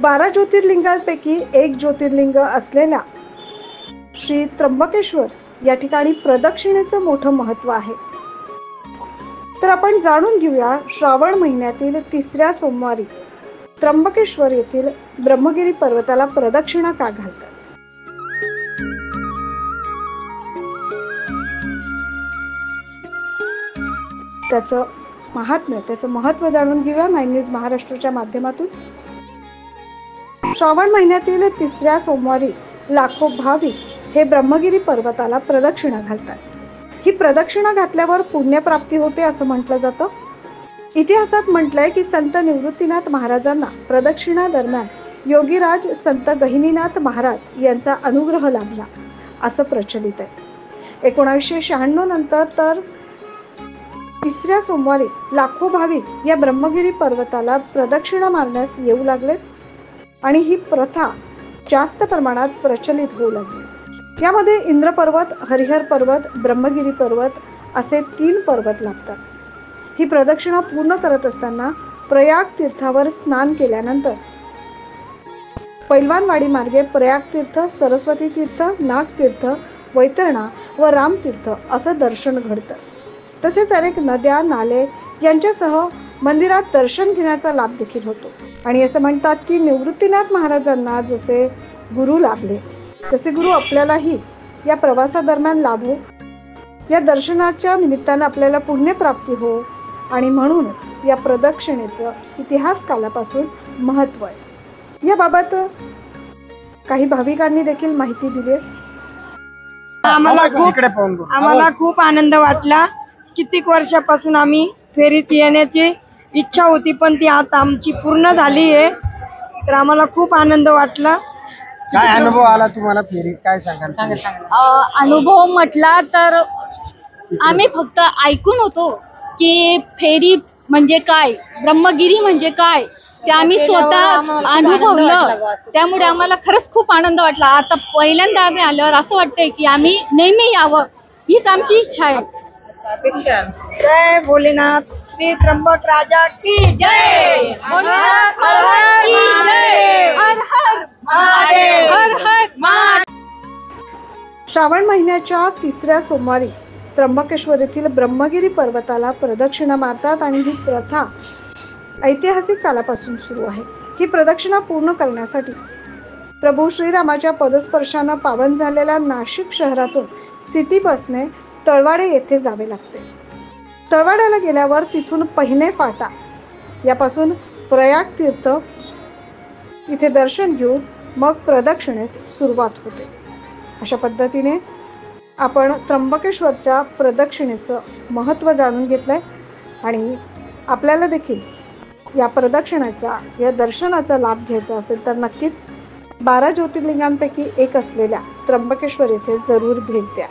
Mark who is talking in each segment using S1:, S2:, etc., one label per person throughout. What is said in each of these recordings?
S1: 12 ज्योतिर्लिंगांपैकी एक ज्योतिर्लिंग असलेल्या श्री त्र्यंबकेश्वर या ठिकाणी प्रदक्षिणेचं मोठं महत्त्व आहे. तर आपण जाणून घेऊया श्रावण महिन्यातील 3ऱ्या सोमवारी त्र्यंबकेश्वर येथील ब्रह्मगिरी पर्वताला प्रदक्षिणा का घालतात. त्याचं महात्म्य, त्याचं महत्त्व जाणून घेऊया 9 न्यूज महाराष्ट्राच्या माध्यमातून. श्रावण महिन्यातील 3ऱ्या सोमवारी लाखो भाविक हे ब्रह्मगिरी पर्वताला प्रदक्षिणा घालतात. ही प्रदक्षिणा घातल्यावर पुण्यप्राप्ती होते असं म्हटलं जातं. इतिहासात म्हटलंय की संत निवृत्तीनाथ महाराजांना प्रदक्षिणा दरम्यान योगीराज संत गहिनीनाथ महाराज यांचा अनुग्रह लाभला असं प्रचलित आहे. 1996 नंतर तर 3ऱ्या सोमवारी लाखो भाविक या ब्रह्मगिरी पर्वताला प्रदक्षिणा मारण्यास येऊ लागलेत आणि ही प्रथा जास्त प्रमाणात प्रचलित होऊ लागली. यामध्ये इंद्र पर्वत, हरिहर पर्वत, ब्रह्मगिरी पर्वत असे 3 पर्वत लागतात. ही प्रदक्षिणा पूर्ण करत असताना प्रयाग तीर्थावर स्नान केल्यानंतर पैलवानवाडी मार्गे प्रयाग तीर्थ, सरस्वती तीर्थ, नाग तीर्थ, वैतरणा व राम तीर्थ असं दर्शन घडतं. तसेच अनेक नद्या, नाले यांच्यासह मंदिरात दर्शन घेण्याचा लाभ देखील होतो. आणि असं म्हणतात की निवृत्तीनाथ महाराजांना जसे गुरु लाभले तसे गुरु आपल्यालाही या प्रवासादरम्यान लाभो, या दर्शनाच्या निमित्तानं आपल्याला पुण्यप्राप्ती हो आणि म्हणूनच या प्रदक्षिणेचं इतिहास कालापासून महत्त्व आहे. याबाबत काही भाविकांनी देखील माहिती दिली.
S2: आम्हाला खूप आनंद वाटला. कित्येक वर्षापासून आम्ही फेरीत येण्याची इच्छा होती, पण ती आता आमची पूर्ण झाली आहे. तर आम्हाला खूप आनंद वाटला.
S3: काय अनुभव आला तुम्हाला फेरीत, काय सांगाल?
S4: अनुभव म्हटला तर आम्ही फक्त ऐकून होतो की फेरी म्हणजे काय, ब्रह्मगिरी म्हणजे काय, ते आम्ही स्वतः अनुभवलं. त्यामुळे आम्हाला खरंच खूप आनंद वाटला. आता पहिल्यांदा आम्ही आल्यावर असं वाटतंय की आम्ही नेहमी यावं, हीच आमची इच्छा आहे.
S2: जय भोलेनाथ, श्री त्र्यंबक राजा की जय.
S4: हर हर महादेव.
S1: श्रावण महिन्याच्या 3ऱ्या सोमवारी त्र्यंबकेश्वर येथील ब्रह्मगिरी पर्वताला प्रदक्षिणा मारतात आणि ही प्रथा ऐतिहासिक कालापासून सुरू आहे. ही प्रदक्षिणा पूर्ण करण्यासाठी प्रभू श्रीरामाच्या पदस्पर्शानं पावन झालेल्या नाशिक शहरातून सिटी बसने तळवाडे येथे जावे लागते. तळवाड्याला गेल्यावर तिथून पहिने फाटा यापासून प्रयाग तीर्थ इथे दर्शन घेऊन मग प्रदक्षिणेस सुरुवात होते. अशा पद्धतीने आपण त्र्यंबकेश्वरच्या प्रदक्षिणेचं महत्त्व जाणून घेतलंय आणि आपल्याला देखील या प्रदक्षिणेचा, या दर्शनाचा लाभ घ्यायचा असेल तर नक्कीच 12 ज्योतिर्लिंगांपैकी एक असलेल्या त्र्यंबकेश्वर येथे जरूर भेट द्या.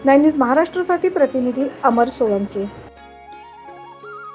S1: 9 न्यूज महाराष्ट्रासाठी प्रतिनिधी अमर सोळंके.